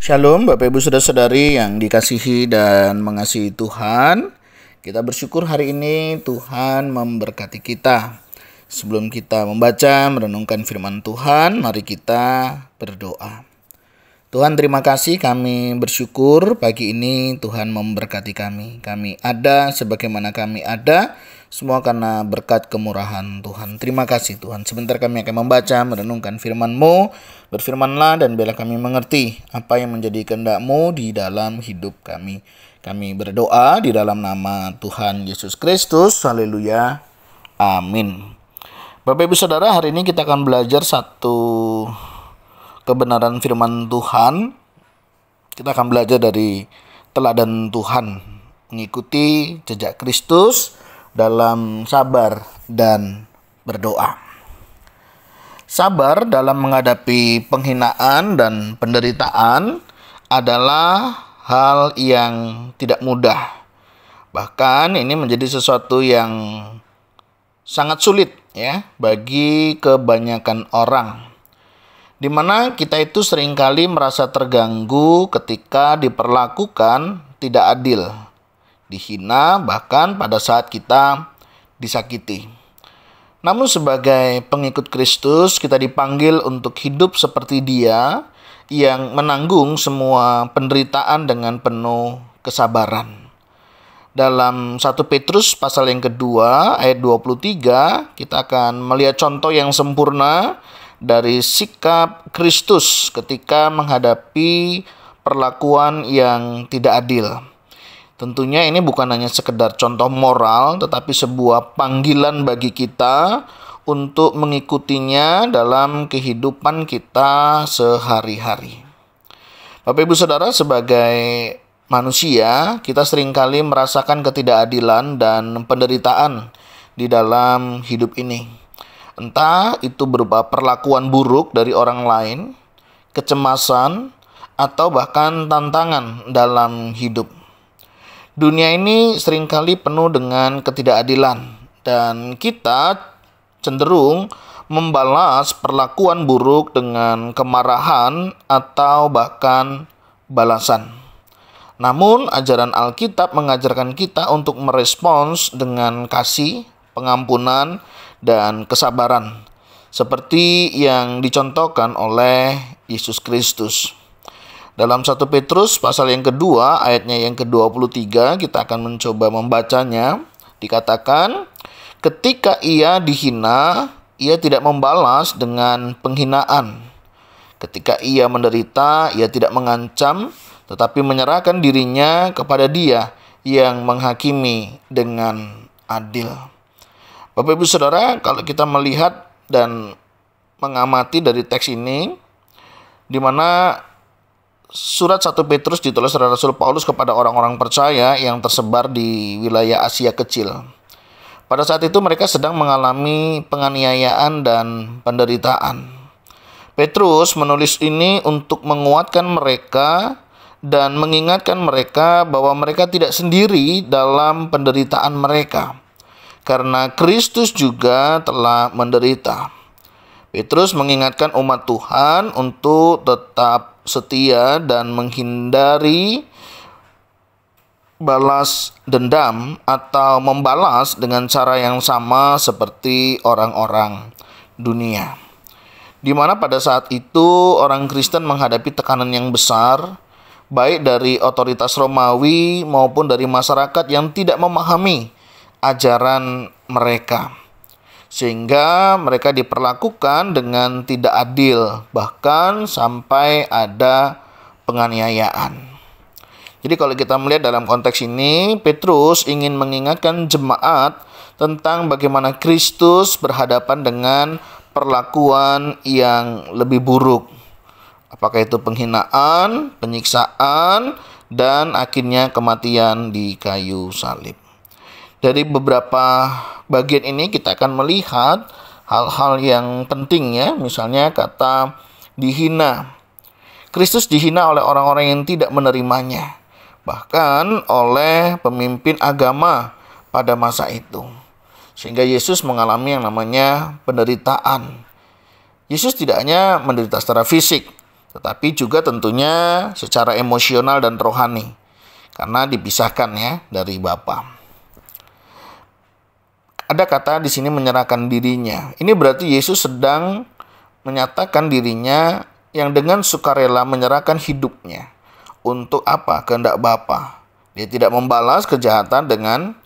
Shalom Bapak Ibu Saudara-saudari yang dikasihi dan mengasihi Tuhan. Kita bersyukur hari ini Tuhan memberkati kita. Sebelum kita membaca merenungkan firman Tuhan, mari kita berdoa. Tuhan, terima kasih, kami bersyukur pagi ini Tuhan memberkati kami. Kami ada sebagaimana kami ada, semua karena berkat kemurahan Tuhan. Terima kasih Tuhan. Sebentar kami akan membaca, merenungkan firman-Mu. Berfirmanlah dan biarlah kami mengerti apa yang menjadi kehendak-Mu di dalam hidup kami. Kami berdoa di dalam nama Tuhan Yesus Kristus. Haleluya. Amin. Bapak Ibu Saudara, hari ini kita akan belajar satu kebenaran firman Tuhan. Kita akan belajar dari teladan Tuhan, mengikuti jejak Kristus dalam sabar dan berdoa. Sabar dalam menghadapi penghinaan dan penderitaan adalah hal yang tidak mudah. Bahkan ini menjadi sesuatu yang sangat sulit ya bagi kebanyakan orang. Di mana kita itu seringkali merasa terganggu ketika diperlakukan tidak adil, dihina, bahkan pada saat kita disakiti. Namun sebagai pengikut Kristus, kita dipanggil untuk hidup seperti Dia yang menanggung semua penderitaan dengan penuh kesabaran. Dalam 1 Petrus pasal yang kedua ayat 23, kita akan melihat contoh yang sempurna dari sikap Kristus ketika menghadapi perlakuan yang tidak adil. Tentunya ini bukan hanya sekedar contoh moral, tetapi sebuah panggilan bagi kita untuk mengikutinya dalam kehidupan kita sehari-hari. Bapak Ibu Saudara, sebagai manusia, kita seringkali merasakan ketidakadilan dan penderitaan di dalam hidup ini. Entah itu berupa perlakuan buruk dari orang lain, kecemasan, atau bahkan tantangan dalam hidup. Dunia ini seringkali penuh dengan ketidakadilan, dan kita cenderung membalas perlakuan buruk dengan kemarahan atau bahkan balasan. Namun ajaran Alkitab mengajarkan kita untuk merespons dengan kasih, pengampunan, dan kesabaran, seperti yang dicontohkan oleh Yesus Kristus. Dalam 1 Petrus pasal yang kedua ayatnya yang ke-23, kita akan mencoba membacanya. Dikatakan, ketika ia dihina, ia tidak membalas dengan penghinaan. Ketika ia menderita, ia tidak mengancam, tetapi menyerahkan dirinya kepada Dia yang menghakimi dengan adil. Bapak Ibu Saudara, kalau kita melihat dan mengamati dari teks ini, di mana surat 1 Petrus ditulis oleh Rasul Paulus kepada orang-orang percaya yang tersebar di wilayah Asia Kecil. Pada saat itu mereka sedang mengalami penganiayaan dan penderitaan. Petrus menulis ini untuk menguatkan mereka dan mengingatkan mereka bahwa mereka tidak sendiri dalam penderitaan mereka, karena Kristus juga telah menderita. Petrus mengingatkan umat Tuhan untuk tetap setia dan menghindari balas dendam atau membalas dengan cara yang sama seperti orang-orang dunia. Di mana pada saat itu orang Kristen menghadapi tekanan yang besar, baik dari otoritas Romawi maupun dari masyarakat yang tidak memahami ajaran mereka, sehingga mereka diperlakukan dengan tidak adil, bahkan sampai ada penganiayaan. Jadi kalau kita melihat dalam konteks ini, Petrus ingin mengingatkan jemaat tentang bagaimana Kristus berhadapan dengan perlakuan yang lebih buruk. Apakah itu penghinaan, penyiksaan, dan akhirnya kematian di kayu salib. Dari beberapa bagian ini kita akan melihat hal-hal yang penting ya. Misalnya kata dihina. Kristus dihina oleh orang-orang yang tidak menerimanya, bahkan oleh pemimpin agama pada masa itu. Sehingga Yesus mengalami yang namanya penderitaan. Yesus tidak hanya menderita secara fisik, tetapi juga tentunya secara emosional dan rohani, karena dipisahkan ya dari Bapa. Ada kata di sini menyerahkan dirinya. Ini berarti Yesus sedang menyatakan dirinya yang dengan sukarela menyerahkan hidupnya. Untuk apa? Kehendak Bapa. Dia tidak membalas kejahatan dengan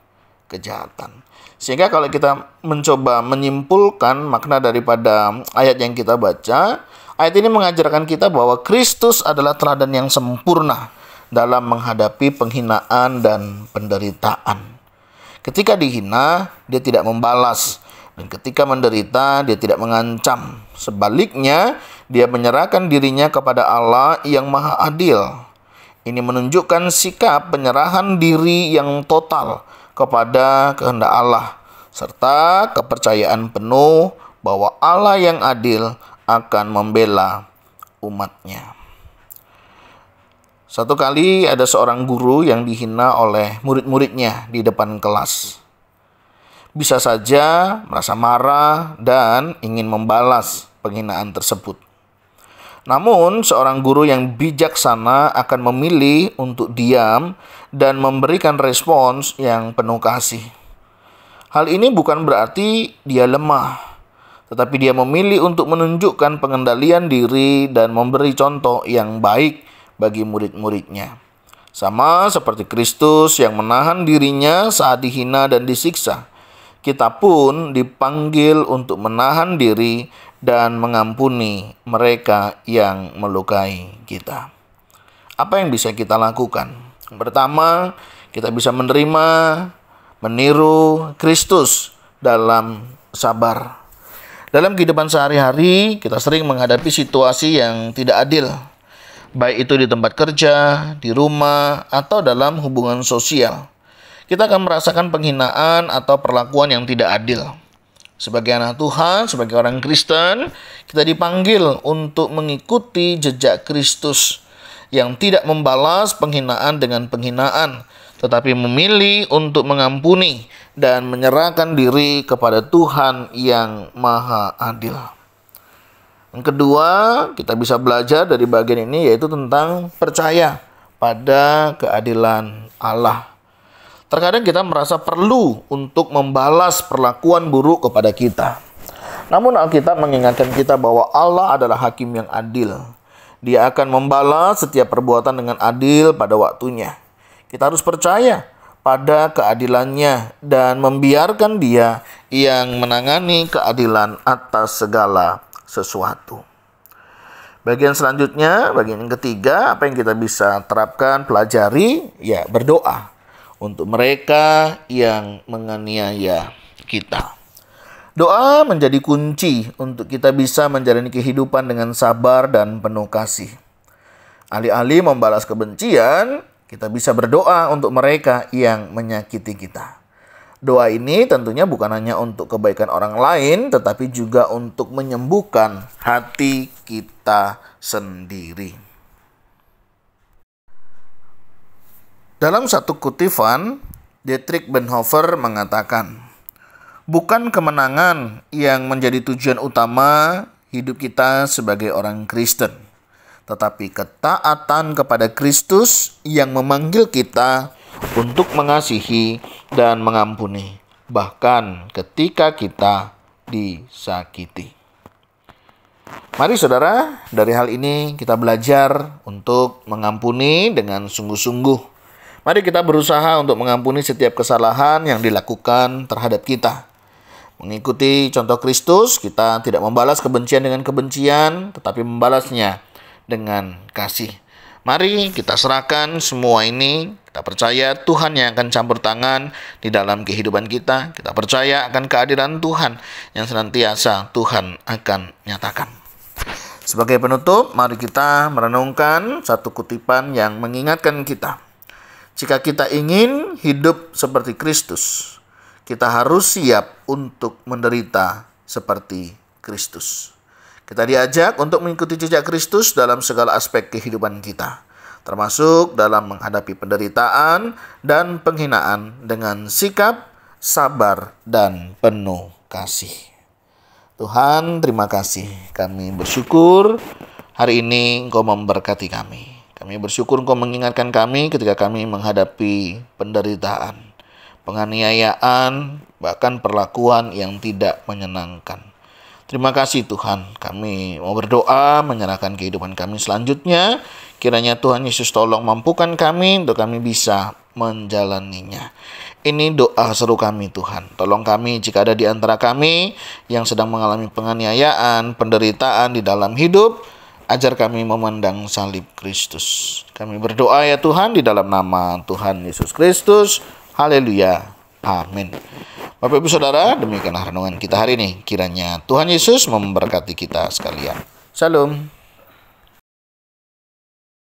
kejahatan. Sehingga kalau kita mencoba menyimpulkan makna daripada ayat yang kita baca, ayat ini mengajarkan kita bahwa Kristus adalah teladan yang sempurna dalam menghadapi penghinaan dan penderitaan. Ketika dihina, dia tidak membalas. Dan ketika menderita, dia tidak mengancam. Sebaliknya, dia menyerahkan dirinya kepada Allah yang Maha Adil. Ini menunjukkan sikap penyerahan diri yang total kepada kehendak Allah, serta kepercayaan penuh bahwa Allah yang adil akan membela umatnya. Satu kali ada seorang guru yang dihina oleh murid-muridnya di depan kelas. Bisa saja merasa marah dan ingin membalas penghinaan tersebut. Namun, seorang guru yang bijaksana akan memilih untuk diam dan memberikan respons yang penuh kasih. Hal ini bukan berarti dia lemah, tetapi dia memilih untuk menunjukkan pengendalian diri dan memberi contoh yang baik bagi murid-muridnya. Sama seperti Kristus yang menahan dirinya saat dihina dan disiksa, kita pun dipanggil untuk menahan diri dan mengampuni mereka yang melukai kita. Apa yang bisa kita lakukan? Pertama, kita bisa meniru Kristus dalam sabar. Dalam kehidupan sehari-hari, kita sering menghadapi situasi yang tidak adil, baik itu di tempat kerja, di rumah, atau dalam hubungan sosial. Kita akan merasakan penghinaan atau perlakuan yang tidak adil. Sebagai anak Tuhan, sebagai orang Kristen, kita dipanggil untuk mengikuti jejak Kristus yang tidak membalas penghinaan dengan penghinaan, tetapi memilih untuk mengampuni dan menyerahkan diri kepada Tuhan yang Maha Adil. Yang kedua, kita bisa belajar dari bagian ini, yaitu tentang percaya pada keadilan Allah. Terkadang kita merasa perlu untuk membalas perlakuan buruk kepada kita. Namun Alkitab mengingatkan kita bahwa Allah adalah hakim yang adil. Dia akan membalas setiap perbuatan dengan adil pada waktunya. Kita harus percaya pada keadilannya dan membiarkan Dia yang menangani keadilan atas segala sesuatu. Bagian selanjutnya, bagian yang ketiga, apa yang kita bisa terapkan, pelajari, ya berdoa untuk mereka yang menganiaya kita. Doa menjadi kunci untuk kita bisa menjalani kehidupan dengan sabar dan penuh kasih. Alih-alih membalas kebencian, kita bisa berdoa untuk mereka yang menyakiti kita. Doa ini tentunya bukan hanya untuk kebaikan orang lain, tetapi juga untuk menyembuhkan hati kita sendiri. Dalam satu kutipan, Dietrich Bonhoeffer mengatakan, bukan kemenangan yang menjadi tujuan utama hidup kita sebagai orang Kristen, tetapi ketaatan kepada Kristus yang memanggil kita untuk mengasihi dan mengampuni, bahkan ketika kita disakiti. Mari saudara, dari hal ini kita belajar untuk mengampuni dengan sungguh-sungguh. Mari kita berusaha untuk mengampuni setiap kesalahan yang dilakukan terhadap kita. Mengikuti contoh Kristus, kita tidak membalas kebencian dengan kebencian, tetapi membalasnya dengan kasih. Mari kita serahkan semua ini. Kita percaya Tuhan yang akan campur tangan di dalam kehidupan kita. Kita percaya akan kehadiran Tuhan yang senantiasa Tuhan akan nyatakan. Sebagai penutup, mari kita merenungkan satu kutipan yang mengingatkan kita. Jika kita ingin hidup seperti Kristus, kita harus siap untuk menderita seperti Kristus. Kita diajak untuk mengikuti jejak Kristus dalam segala aspek kehidupan kita, termasuk dalam menghadapi penderitaan dan penghinaan dengan sikap sabar dan penuh kasih. Tuhan, terima kasih. Kami bersyukur Hari ini Engkau memberkati kami. Kami bersyukur Engkau mengingatkan kami ketika kami menghadapi penderitaan, penganiayaan, bahkan perlakuan yang tidak menyenangkan. Terima kasih Tuhan, kami mau berdoa menyerahkan kehidupan kami selanjutnya. Kiranya Tuhan Yesus tolong mampukan kami untuk kami bisa menjalaninya. Ini doa seru kami Tuhan. Tolong kami jika ada di antara kami yang sedang mengalami penganiayaan, penderitaan di dalam hidup, ajar kami memandang salib Kristus. Kami berdoa ya Tuhan di dalam nama Tuhan Yesus Kristus. Haleluya. Amin. Bapak Ibu Saudara, demikianlah renungan kita hari ini. Kiranya Tuhan Yesus memberkati kita sekalian. Shalom.